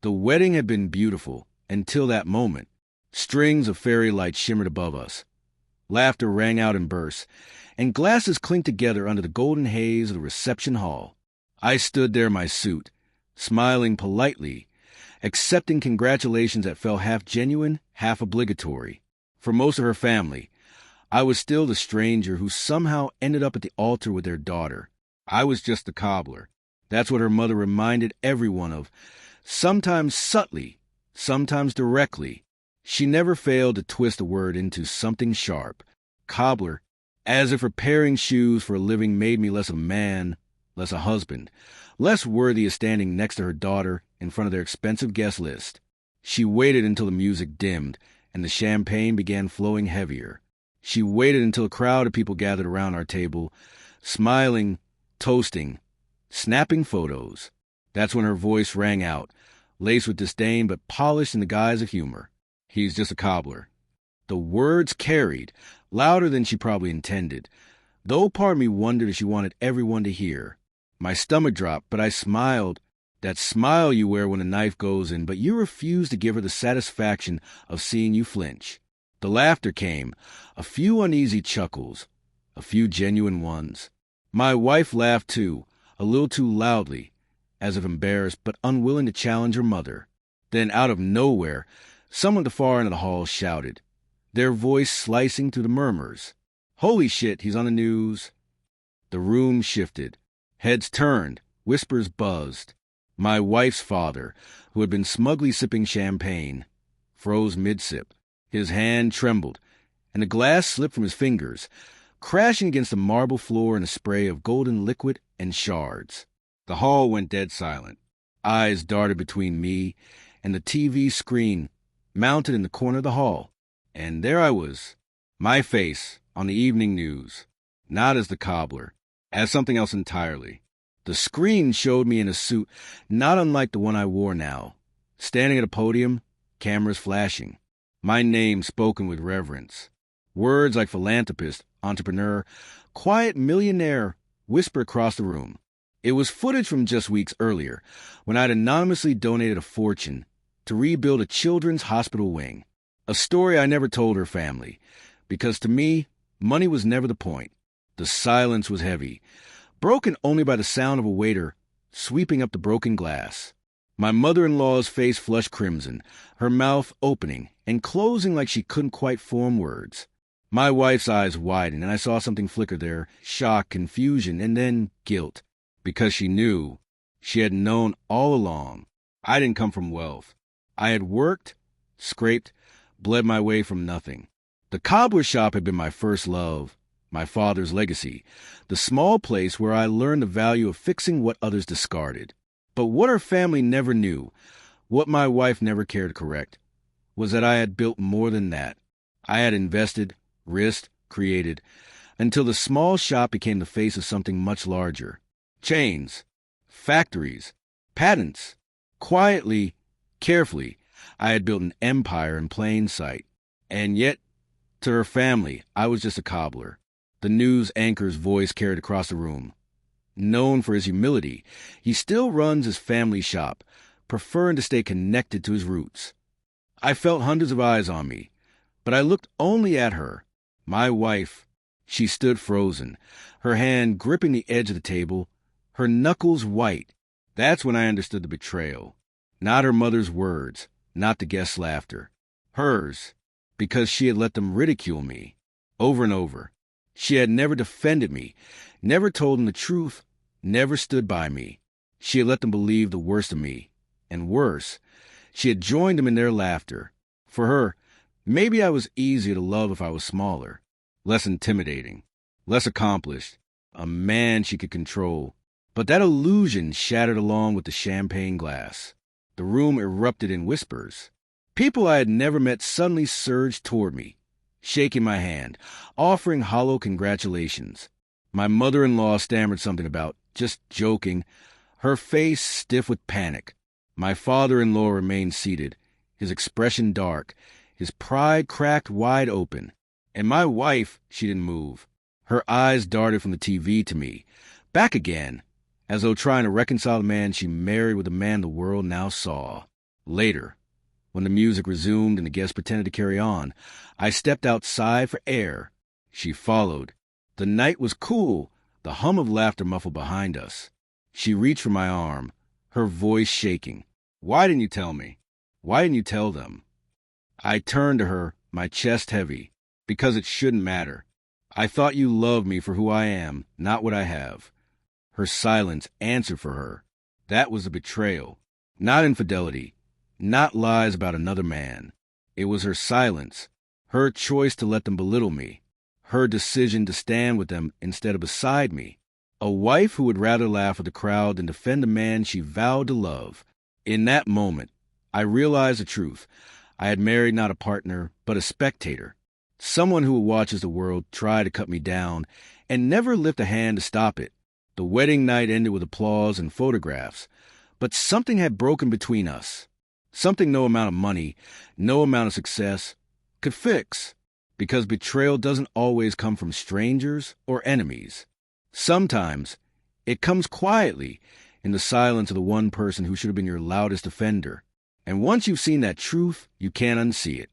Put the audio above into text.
The wedding had been beautiful until that moment. Strings of fairy lights shimmered above us. Laughter rang out in bursts, and glasses clinked together under the golden haze of the reception hall. I stood there in my suit, smiling politely, accepting congratulations that felt half genuine, half obligatory. For most of her family, I was still the stranger who somehow ended up at the altar with their daughter. I was just the cobbler. That's what her mother reminded everyone of, sometimes subtly, sometimes directly. She never failed to twist a word into something sharp. Cobbler, as if repairing shoes for a living made me less a man, less a husband, less worthy of standing next to her daughter in front of their expensive guest list. She waited until the music dimmed and the champagne began flowing heavier. She waited until a crowd of people gathered around our table, smiling, toasting, snapping photos. That's when her voice rang out, laced with disdain but polished in the guise of humor. He's just a cobbler. The words carried, louder than she probably intended, though part of me wondered if she wanted everyone to hear. My stomach dropped, but I smiled. That smile you wear when a knife goes in, but you refuse to give her the satisfaction of seeing you flinch. The laughter came, a few uneasy chuckles, a few genuine ones. My wife laughed too, a little too loudly, as if embarrassed but unwilling to challenge her mother. Then, out of nowhere, someone at the far end of the hall shouted, their voice slicing through the murmurs. "Holy shit, he's on the news." The room shifted. Heads turned, whispers buzzed. My wife's father, who had been smugly sipping champagne, froze mid-sip. His hand trembled, and the glass slipped from his fingers, crashing against the marble floor in a spray of golden liquid and shards. The hall went dead silent. Eyes darted between me and the TV screen mounted in the corner of the hall. And there I was, my face on the evening news, not as the cobbler, as something else entirely. The screen showed me in a suit not unlike the one I wore now, standing at a podium, cameras flashing, my name spoken with reverence. Words like philanthropist, entrepreneur, quiet millionaire whisper across the room. It was footage from just weeks earlier, when I'd anonymously donated a fortune to rebuild a children's hospital wing. A story I never told her family, because to me, money was never the point. The silence was heavy, broken only by the sound of a waiter sweeping up the broken glass. My mother-in-law's face flushed crimson, her mouth opening and closing like she couldn't quite form words. My wife's eyes widened, and I saw something flicker there, shock, confusion, and then guilt, because she knew, she had known all along. I didn't come from wealth. I had worked, scraped, bled my way from nothing. The cobbler shop had been my first love, my father's legacy, the small place where I learned the value of fixing what others discarded. But what our family never knew, what my wife never cared to correct, was that I had built more than that. I had invested, risked, created, until the small shop became the face of something much larger. Chains, factories, patents. Quietly, carefully, I had built an empire in plain sight. And yet, to her family, I was just a cobbler. The news anchor's voice carried across the room. Known for his humility, he still runs his family shop, preferring to stay connected to his roots. I felt hundreds of eyes on me, but I looked only at her. My wife, she stood frozen, her hand gripping the edge of the table, her knuckles white. That's when I understood the betrayal. Not her mother's words, not the guest's laughter. Hers, because she had let them ridicule me, over and over. She had never defended me, never told them the truth, never stood by me. She had let them believe the worst of me. And worse, she had joined them in their laughter. For her, maybe I was easier to love if I was smaller, less intimidating, less accomplished, a man she could control. But that illusion shattered along with the champagne glass. The room erupted in whispers. People I had never met suddenly surged toward me, shaking my hand, offering hollow congratulations. My mother-in-law stammered something about just joking, her face stiff with panic. My father-in-law remained seated, his expression dark, his pride cracked wide open. And my wife, she didn't move. Her eyes darted from the TV to me, back again, as though trying to reconcile the man she married with the man the world now saw. Later, when the music resumed and the guests pretended to carry on, I stepped outside for air. She followed. The night was cool, the hum of laughter muffled behind us. She reached for my arm, her voice shaking. "Why didn't you tell me? Why didn't you tell them?" I turned to her, my chest heavy. "Because it shouldn't matter. I thought you loved me for who I am, not what I have." Her silence answered for her. That was a betrayal. Not infidelity. Not lies about another man. It was her silence, her choice to let them belittle me, her decision to stand with them instead of beside me. A wife who would rather laugh with the crowd than defend a man she vowed to love. In that moment, I realized the truth. I had married not a partner, but a spectator. Someone who would watch as the world tried to cut me down and never lift a hand to stop it. The wedding night ended with applause and photographs, but something had broken between us. Something no amount of money, no amount of success could fix, because betrayal doesn't always come from strangers or enemies. Sometimes it comes quietly in the silence of the one person who should have been your loudest defender. And once you've seen that truth, you can't unsee it.